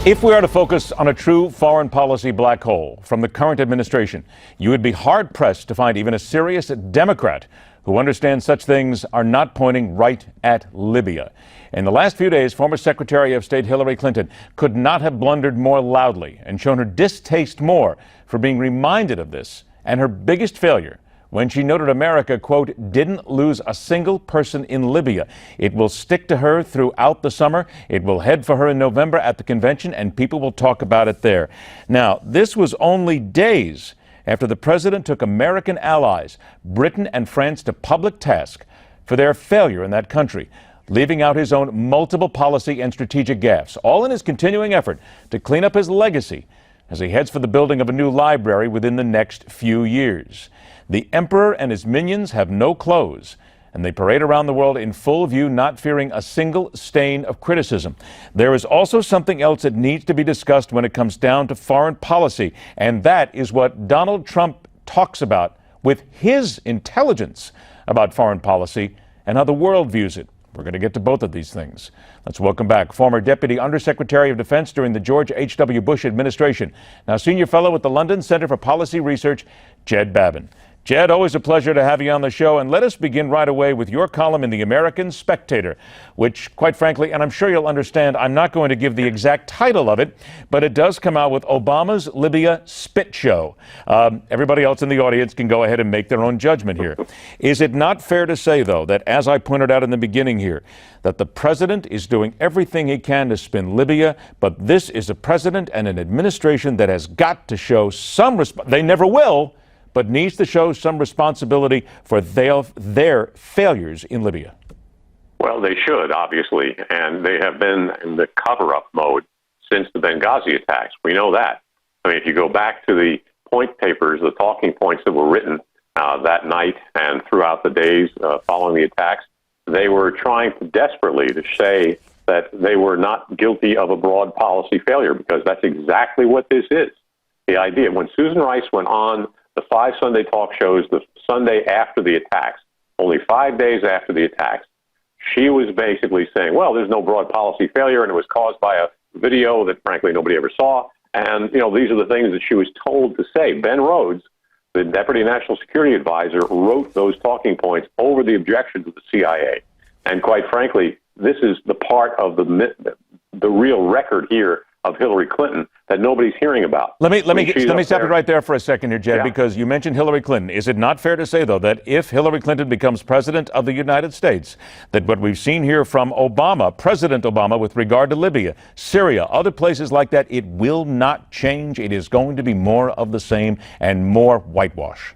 If we are to focus on a true foreign policy black hole from the current administration, you would be hard-pressed to find even a serious Democrat who understands such things are not pointing right at Libya. In the last few days, former Secretary of State Hillary Clinton could not have blundered more loudly and shown her distaste more for being reminded of this and her biggest failure when she noted America, quote, didn't lose a single person in Libya. It will stick to her throughout the summer. It will head for her in November at the convention, and people will talk about it there. Now, this was only days after the president took American allies, Britain and France, to public task for their failure in that country, leaving out his own multiple policy and strategic gaffes, all in his continuing effort to clean up his legacy as he heads for the building of a new library within the next few years. The emperor and his minions have no clothes, and they parade around the world in full view, not fearing a single stain of criticism. There is also something else that needs to be discussed when it comes down to foreign policy, and that is what Donald Trump talks about with his intelligence about foreign policy and how the world views it. We're going to get to both of these things. Let's welcome back former Deputy Undersecretary of Defense during the George H.W. Bush administration, now Senior Fellow at the London Center for Policy Research, Jed Babbin. Jed, always a pleasure to have you on the show, and let us begin right away with your column in the American Spectator, which, quite frankly, and I'm sure you'll understand, I'm not going to give the exact title of it, but it does come out with Obama's Libya Spit Show. Everybody else in the audience can go ahead and make their own judgment here. Is it not fair to say, though, that, as I pointed out in the beginning here, that the president is doing everything he can to spin Libya, but this is a president and an administration that has got to show some they never will, but needs to show some responsibility for their failures in Libya? Well, they should, obviously, and they have been in the cover-up mode since the Benghazi attacks. We know that. I mean, if you go back to the point papers, the talking points that were written that night and throughout the days following the attacks, they were trying desperately to say that they were not guilty of a broad policy failure, because that's exactly what this is. The idea, when Susan Rice went on the 5 Sunday talk shows the Sunday after the attacks, only 5 days after the attacks, she was basically saying, well, there's no broad policy failure, and it was caused by a video that, frankly, nobody ever saw. And, you know, these are the things that she was told to say. Ben Rhodes, the Deputy National Security Advisor, wrote those talking points over the objections of the CIA. And quite frankly, this is the part of the real record here of Hillary Clinton that nobody's hearing about. Let me stop you right there for a second here, Jed, because you mentioned Hillary Clinton. Is it not fair to say, though, that if Hillary Clinton becomes president of the United States, that what we've seen here from Obama, President Obama, with regard to Libya, Syria, other places like that, it will not change? It is going to be more of the same and more whitewash.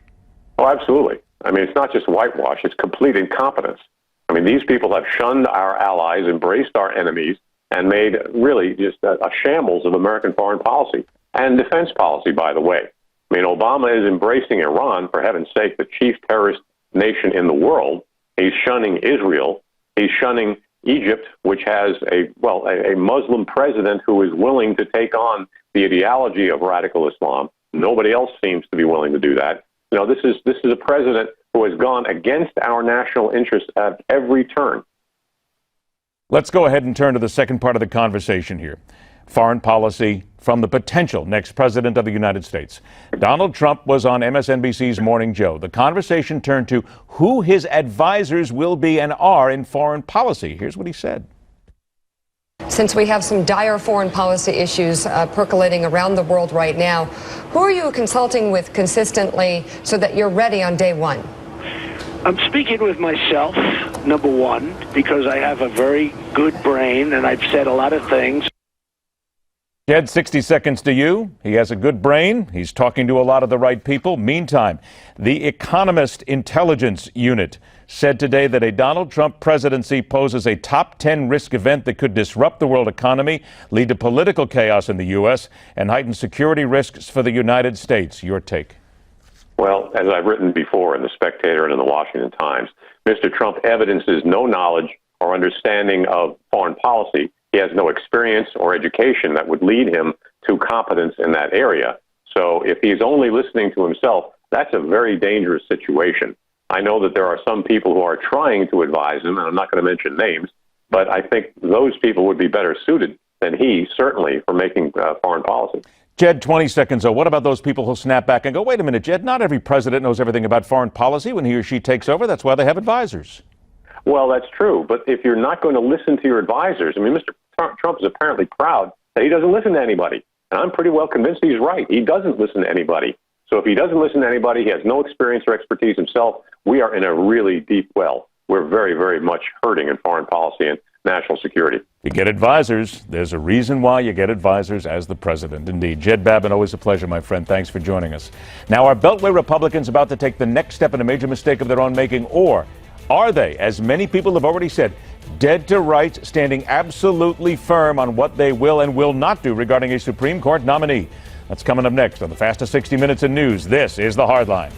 Oh, absolutely. I mean, it's not just whitewash, it's complete incompetence. I mean, these people have shunned our allies, embraced our enemies, and made really just a shambles of American foreign policy and defense policy, by the way. I mean, Obama is embracing Iran, for heaven's sake, the chief terrorist nation in the world. He's shunning Israel. He's shunning Egypt, which has a Muslim president who is willing to take on the ideology of radical Islam. Nobody else seems to be willing to do that. You know, this is a president who has gone against our national interests at every turn. Let's go ahead and turn to the second part of the conversation here. Foreign policy from the potential next president of the United States. Donald Trump was on MSNBC's Morning Joe. The conversation turned to who his advisors will be and are in foreign policy. Here's what he said. Since we have some dire foreign policy issues percolating around the world right now, who are you consulting with consistently so that you're ready on day one? I'm speaking with myself, number one, because I have a very good brain and I've said a lot of things. Jed, 60 seconds to you. He has a good brain. He's talking to a lot of the right people. Meantime, the Economist Intelligence Unit said today that a Donald Trump presidency poses a top 10 risk event that could disrupt the world economy, lead to political chaos in the U.S., and heighten security risks for the United States. Your take? Well, as I've written before in The Spectator and in the Washington Times, Mr. Trump evidences no knowledge or understanding of foreign policy. He has no experience or education that would lead him to competence in that area. So if he's only listening to himself, that's a very dangerous situation. I know that there are some people who are trying to advise him, and I'm not going to mention names, but I think those people would be better suited than he, certainly, for making foreign policy. Jed, 20 seconds. Oh, what about those people who snap back and go, wait a minute, Jed, not every president knows everything about foreign policy when he or she takes over. That's why they have advisors. Well, that's true. But if you're not going to listen to your advisors, I mean, Mr. Trump is apparently proud that he doesn't listen to anybody. And I'm pretty well convinced he's right. He doesn't listen to anybody. So if he doesn't listen to anybody, he has no experience or expertise himself, we are in a really deep well. We're very, very much hurting in foreign policy and national security. You get advisors. There's a reason why you get advisors as the president. Indeed. Jed Babbin, always a pleasure, my friend. Thanks for joining us. Now, are Beltway Republicans about to take the next step in a major mistake of their own making, or are they, as many people have already said, dead to rights, standing absolutely firm on what they will and will not do regarding a Supreme Court nominee? That's coming up next on the fastest 60 minutes in news. This is The Hardline.